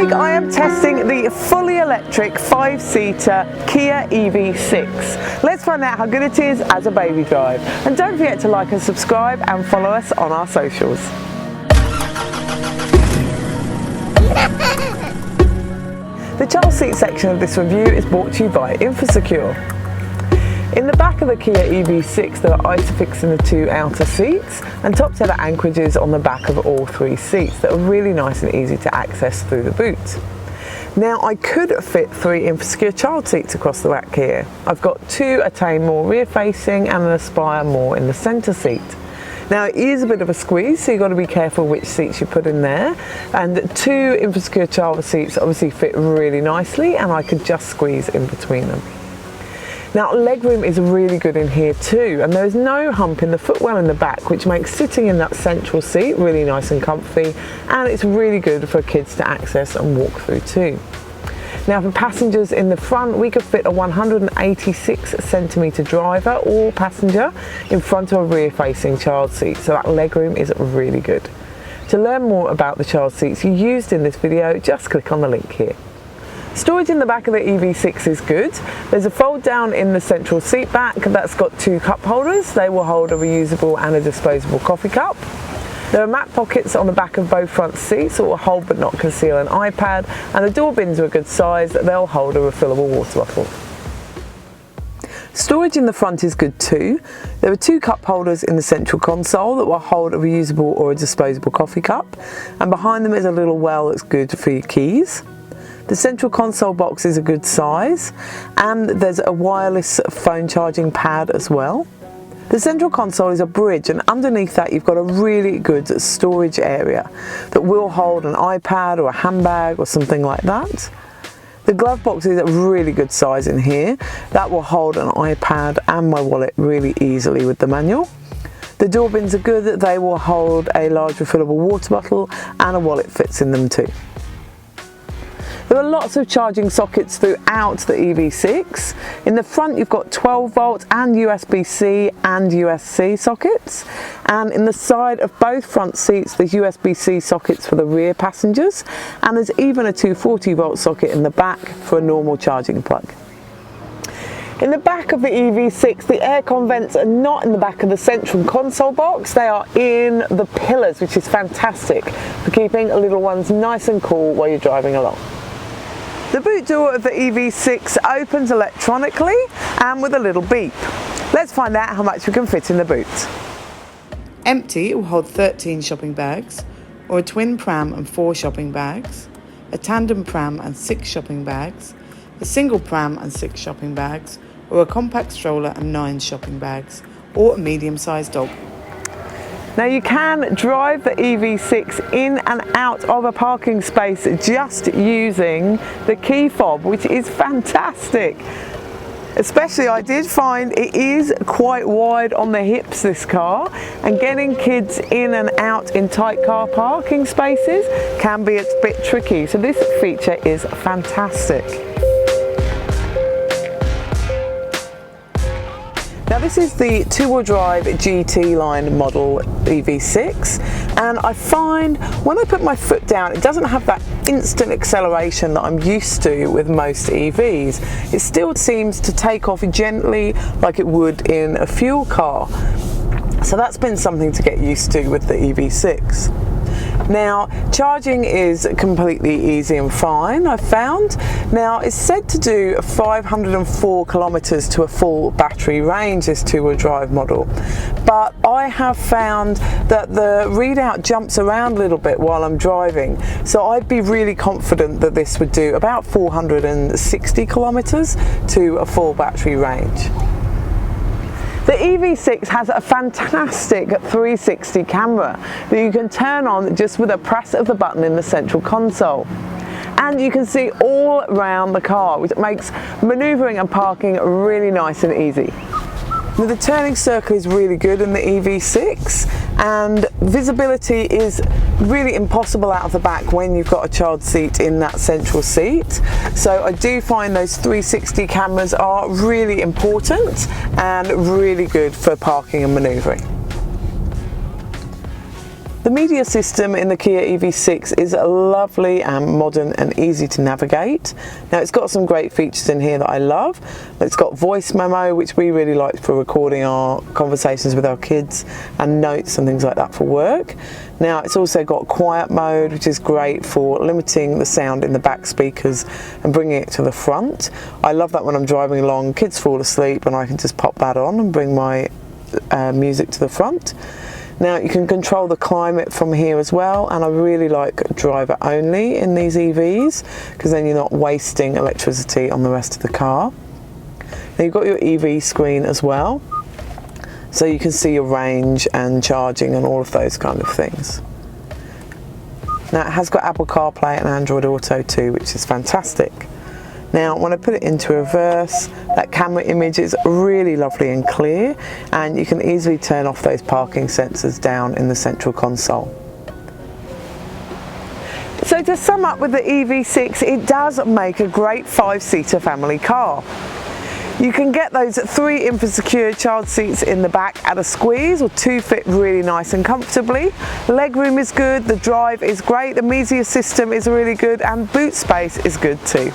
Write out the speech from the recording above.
week I am testing the fully electric 5-seater Kia EV6. Let's find out how good it is as a baby drive. And don't forget to like and subscribe and follow us on our socials. The child seat section of this review is brought to you by Infosecure. In the back of the Kia EV6 there are Isofix in the 2 outer seats and top tether anchorages on the back of all 3 seats that are really nice and easy to access through the boot. Now I could fit 3 Infosecure child seats across the back here. I've got 2 Attain more rear facing and an Aspire more in the centre seat. Now it is a bit of a squeeze, so you've got to be careful which seats you put in there, and 2 Infosecure child seats obviously fit really nicely and I could just squeeze in between them. Now legroom is really good in here too, and there's no hump in the footwell in the back, which makes sitting in that central seat really nice and comfy, and it's really good for kids to access and walk through too. Now for passengers in the front, we could fit a 186 centimetre driver or passenger in front of a rear facing child seat, so that legroom is really good. To learn more about the child seats used in this video, just click on the link here. Storage in the back of the EV6 is good. There's a fold down in the central seat back that's got 2 cup holders. They will hold a reusable and a disposable coffee cup. There are mat pockets on the back of both front seats that will hold but not conceal an iPad, and the door bins are a good size. They'll hold a refillable water bottle. Storage in the front is good too. There are 2 cup holders in the central console that will hold a reusable or a disposable coffee cup, and behind them is a little well that's good for your keys. The central console box is a good size, and there's a wireless phone charging pad as well. The central console is a bridge, and underneath that you've got a really good storage area that will hold an iPad or a handbag or something like that. The glove box is a really good size in here. That will hold an iPad and my wallet really easily with the manual. The door bins are good. They will hold a large refillable water bottle, and a wallet fits in them too. There are lots of charging sockets throughout the EV6. In the front you've got 12 volt and USB-C and USB-C sockets, and in the side of both front seats there's USB-C sockets for the rear passengers, and there's even a 240 volt socket in the back for a normal charging plug. In the back of the EV6 the aircon vents are not in the back of the central console box, they are in the pillars, which is fantastic for keeping little ones nice and cool while you're driving along. The boot door of the EV6 opens electronically and with a little beep. Let's find out how much we can fit in the boot. Empty, it will hold 13 shopping bags, or a twin pram and 4 shopping bags, a tandem pram and 6 shopping bags, a single pram and 6 shopping bags, or a compact stroller and 9 shopping bags, or a medium-sized dog. Now you can drive the EV6 in and out of a parking space just using the key fob, which is fantastic. Especially I did find it is quite wide on the hips, this car, and getting kids in and out in tight car parking spaces can be a bit tricky, so this feature is fantastic. Now this is the 2-wheel drive GT line model EV6, and I find when I put my foot down it doesn't have that instant acceleration that I'm used to with most EVs. It still seems to take off gently like it would in a fuel car. So that's been something to get used to with the EV6. Now charging is completely easy and fine, I've found. Now it's said to do 504 kilometers to a full battery range, this 2-wheel drive model, but I have found that the readout jumps around a little bit while I'm driving, so I'd be really confident that this would do about 460 kilometers to a full battery range. The EV6 has a fantastic 360 camera that you can turn on just with a press of the button in the central console. And you can see all around the car, which makes manoeuvring and parking really nice and easy. Now, the turning circle is really good in the EV6, and visibility is really impossible out of the back when you've got a child seat in that central seat. So I do find those 360 cameras are really important and really good for parking and manoeuvring. The media system in the Kia EV6 is lovely and modern and easy to navigate. Now it's got some great features in here that I love. It's got voice memo, which we really like for recording our conversations with our kids, and notes and things like that for work. Now it's also got quiet mode, which is great for limiting the sound in the back speakers and bringing it to the front. I love that when I'm driving along, kids fall asleep and I can just pop that on and bring my music to the front. Now you can control the climate from here as well, and I really like driver only in these EVs because then you're not wasting electricity on the rest of the car. Now you've got your EV screen as well, so you can see your range and charging and all of those kind of things. Now it has got Apple CarPlay and Android Auto too, which is fantastic. Now when I put it into reverse, that camera image is really lovely and clear, and you can easily turn off those parking sensors down in the central console. So to sum up with the EV6, it does make a great 5-seater family car. You can get those 3 InfoSecure child seats in the back at a squeeze, or 2 fit really nice and comfortably. The legroom is good, the drive is great, the media system is really good, and boot space is good too.